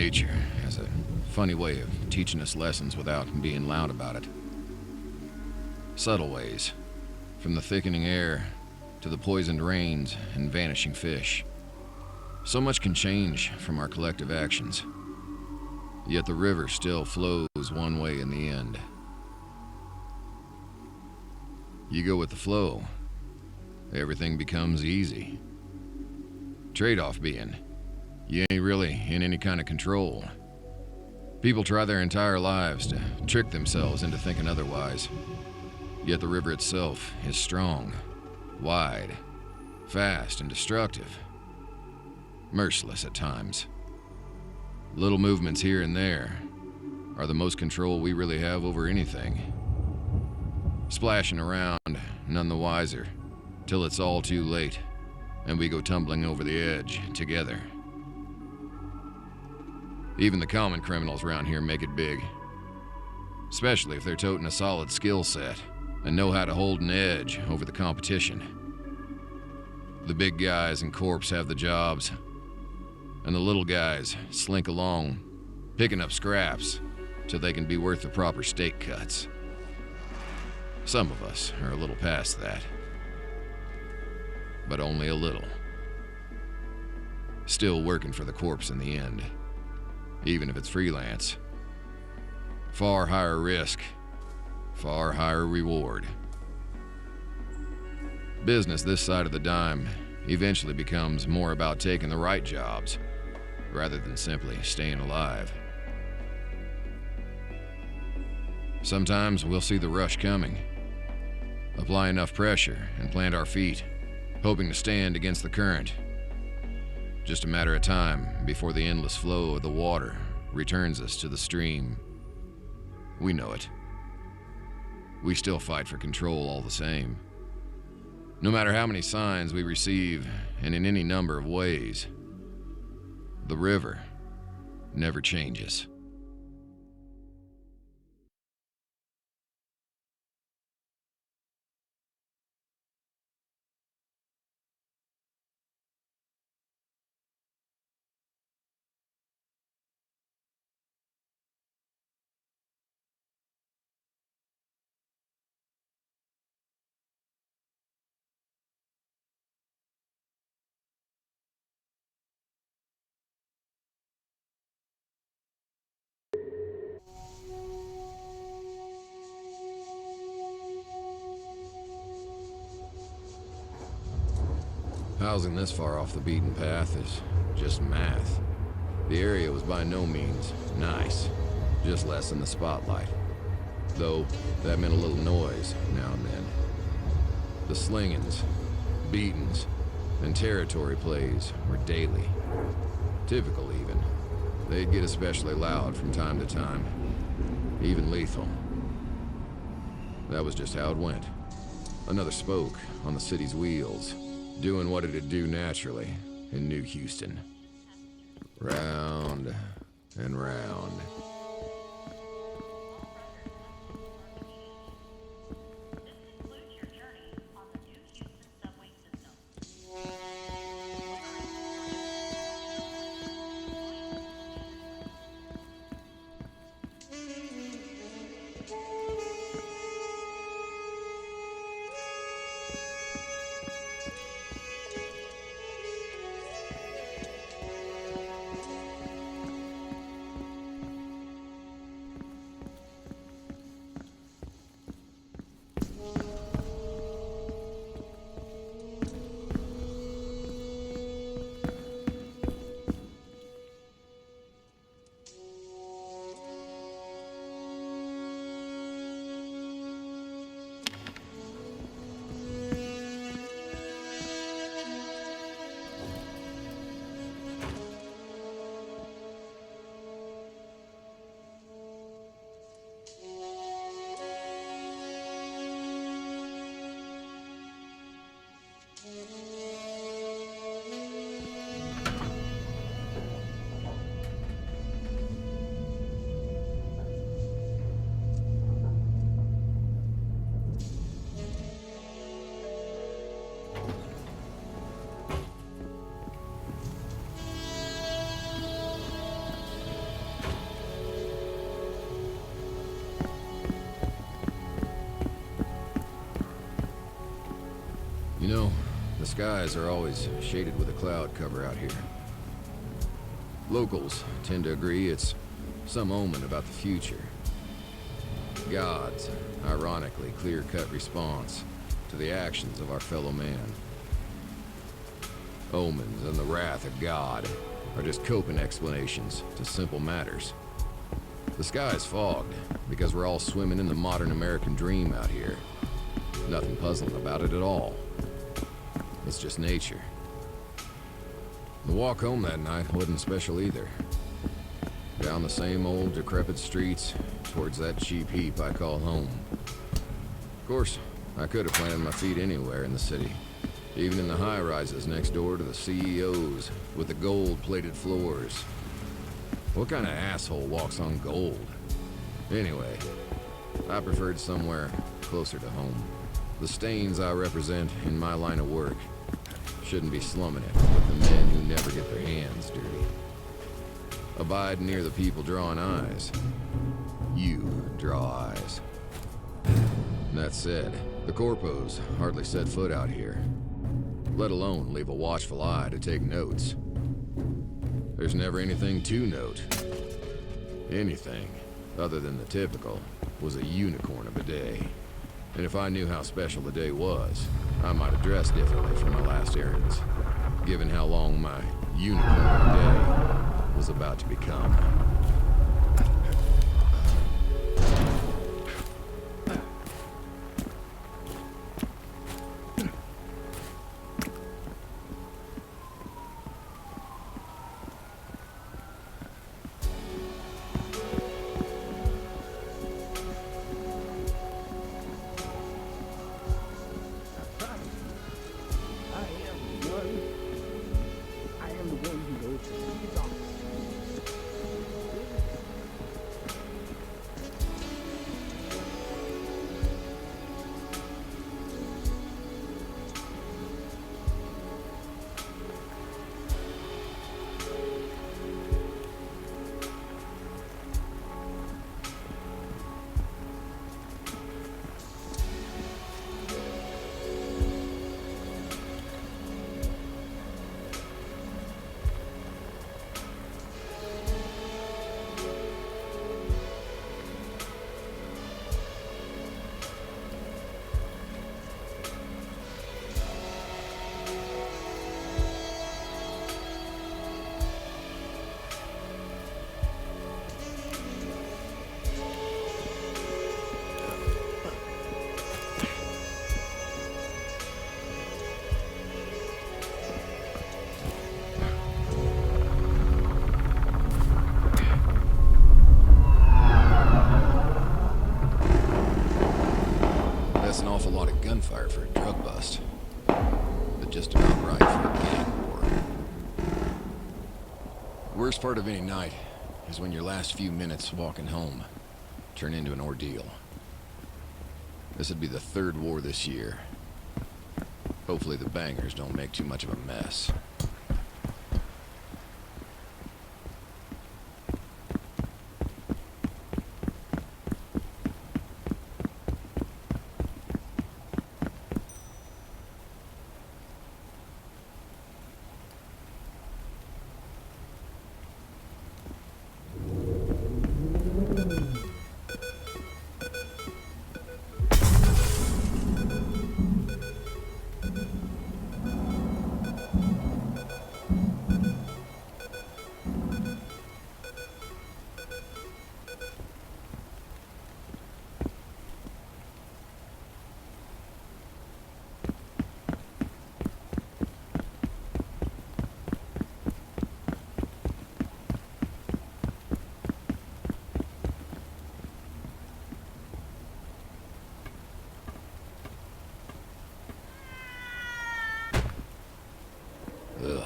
Nature has a funny way of teaching us lessons without being loud about it. Subtle ways, from the thickening air to the poisoned rains and vanishing fish. So much can change from our collective actions, yet the river still flows one way in the end. You go with the flow, everything becomes easy. Trade-off being, you ain't really in any kind of control. People try their entire lives to trick themselves into thinking otherwise. Yet the river itself is strong, wide, fast, and destructive. Merciless at times. Little movements here and there are the most control we really have over anything. Splashing around, none the wiser, till it's all too late, and we go tumbling over the edge together. Even the common criminals around here make it big. Especially if they're toting a solid skill set and know how to hold an edge over the competition. The big guys and corps have the jobs, and the little guys slink along, picking up scraps till they can be worth the proper steak cuts. Some of us are a little past that, but only a little. Still working for the corpse in the end, even if it's freelance. Far higher risk, far higher reward. Business this side of the dime eventually becomes more about taking the right jobs, rather than simply staying alive. Sometimes we'll see the rush coming, apply enough pressure and plant our feet, hoping to stand against the current. Just a matter of time before the endless flow of the water returns us to the stream. We know it. We still fight for control all the same. No matter how many signs we receive, and in any number of ways, the river never changes. Housing this far off the beaten path is just math. The area was by no means nice, just less in the spotlight. Though, that meant a little noise now and then. The slingings, beatings, and territory plays were daily. Typical even. They'd get especially loud from time to time. Even lethal. That was just how it went. Another spoke on the city's wheels, doing what it'd do naturally in New Houston. Round and round. skies are always shaded with a cloud cover out here. Locals tend to agree it's some omen about the future. God's ironically clear-cut response to the actions of our fellow man. Omens and the wrath of God are just coping explanations to simple matters. The sky's fogged because we're all swimming in the modern American dream out here. Nothing puzzling about it at all. It's just nature. The walk home that night wasn't special either. Down the same old decrepit streets towards that cheap heap I call home. Of course, I could have planted my feet anywhere in the city, even in the high-rises next door to the CEOs with the gold-plated floors. What kind of asshole walks on gold? Anyway, I preferred somewhere closer to home. The stains I represent in my line of work shouldn't be slumming it with the men who never get their hands dirty. Abide near the people drawing eyes. You draw eyes. That said, the corpos hardly set foot out here, let alone leave a watchful eye to take notes. There's never anything to note. Anything, other than the typical, was a unicorn of a day. And if I knew how special the day was, I might have dressed differently for my last errands, given how long my unicorn of a day was about to become. Gunfire for a drug bust, but just about right for a gang war. The worst part of any night is when your last few minutes walking home turn into an ordeal. This would be the third war this year. Hopefully the bangers don't make too much of a mess. Ugh,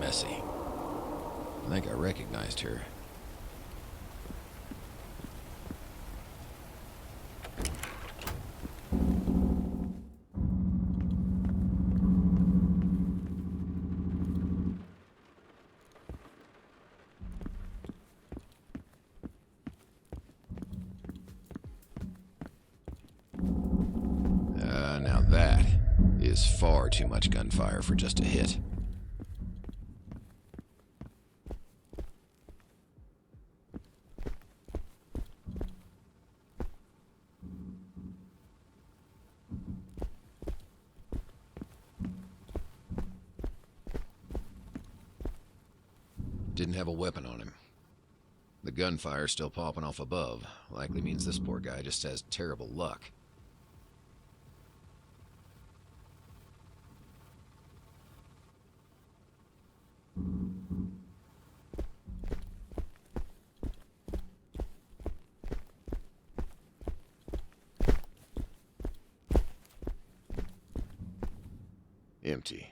messy. I think I recognized her. Now that is far too much gunfire for just a hit. Didn't have a weapon on him. The gunfire still popping off above. Likely means this poor guy just has terrible luck. Empty.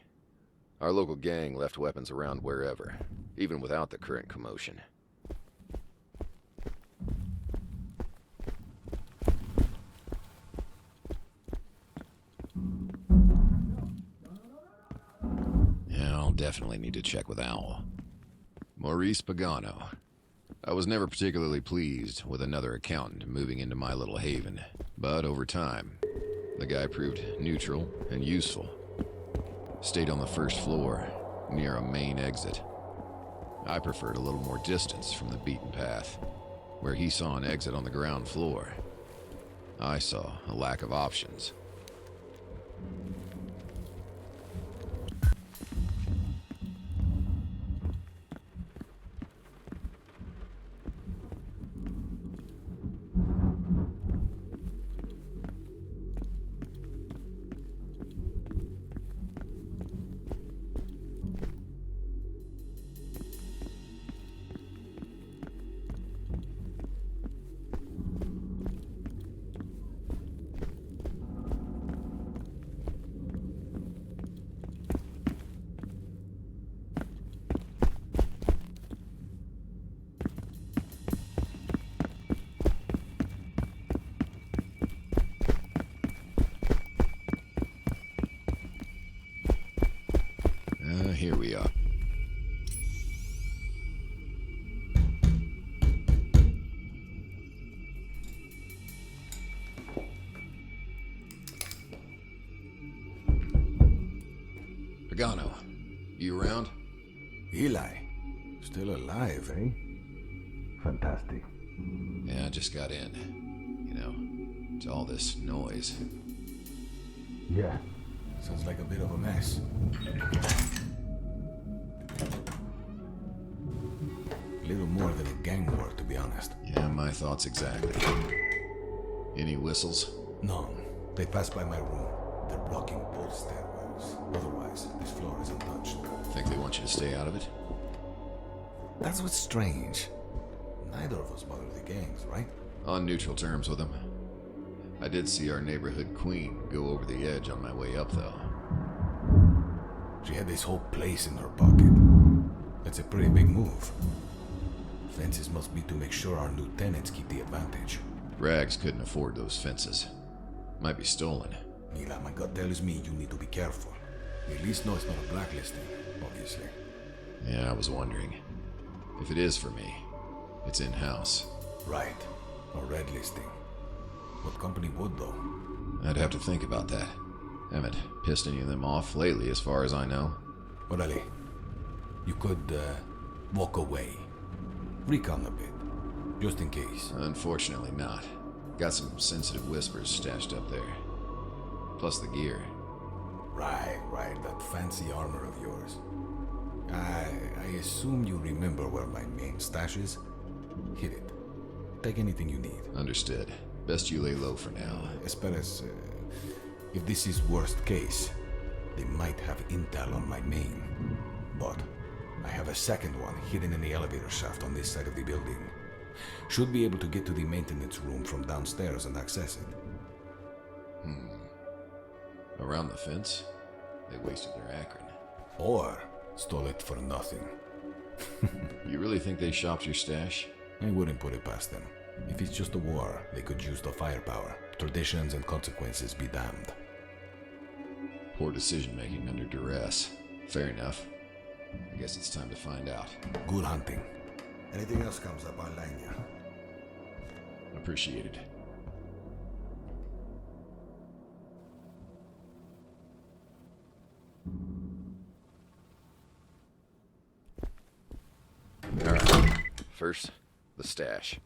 Our local gang left weapons around wherever, even without the current commotion. Yeah, I'll definitely need to check with Owl. Maurice Pagano. I was never particularly pleased with another accountant moving into my little haven, but over time, the guy proved neutral and useful. Stayed on the first floor, near a main exit. I preferred a little more distance from the beaten path. Where he saw an exit on the ground floor, I saw a lack of options. Here we are. Pagano, you around? Eli, still alive, eh? Fantastic. Yeah, I just got in. You know, to all this noise. Yeah, sounds like a bit of a mess. A little more than a gang war, to be honest. Yeah, my thoughts exactly. Any whistles? No, they passed by my room. They're blocking both stairwells. Otherwise, this floor is untouched. Think they want you to stay out of it? That's what's strange. Neither of us bother the gangs, right? On neutral terms with them. I did see our neighborhood queen go over the edge on my way up, though. She had this whole place in her pocket. That's a pretty big move. Fences must be to make sure our new tenants keep the advantage. Rags couldn't afford those fences. Might be stolen. Mila, my gut tells me you need to be careful. You at least know it's not a blacklisting, obviously. Yeah, I was wondering. If it is for me, it's in-house. Right. Or red listing. What company would, though? I'd have to think about that. Haven't pissed any of them off lately, as far as I know. Orale, you could, walk away. Recon a bit. Just in case. Unfortunately not. Got some sensitive whispers stashed up there. Plus the gear. Right, that fancy armor of yours. I assume you remember where my main stash is? Hit it. Take anything you need. Understood. Best you lay low for now. Esperes, if this is worst case, they might have intel on my main. But I have a second one hidden in the elevator shaft on this side of the building. Should be able to get to the maintenance room from downstairs and access it. Around the fence? They wasted their Akron. Or stole it for nothing. You really think they shopped your stash? I wouldn't put it past them. If it's just a war, they could use the firepower. Traditions and consequences be damned. Poor decision-making under duress. Fair enough. I guess it's time to find out. Good hunting. Anything else comes up, I'll line you. Appreciated. First, the stash.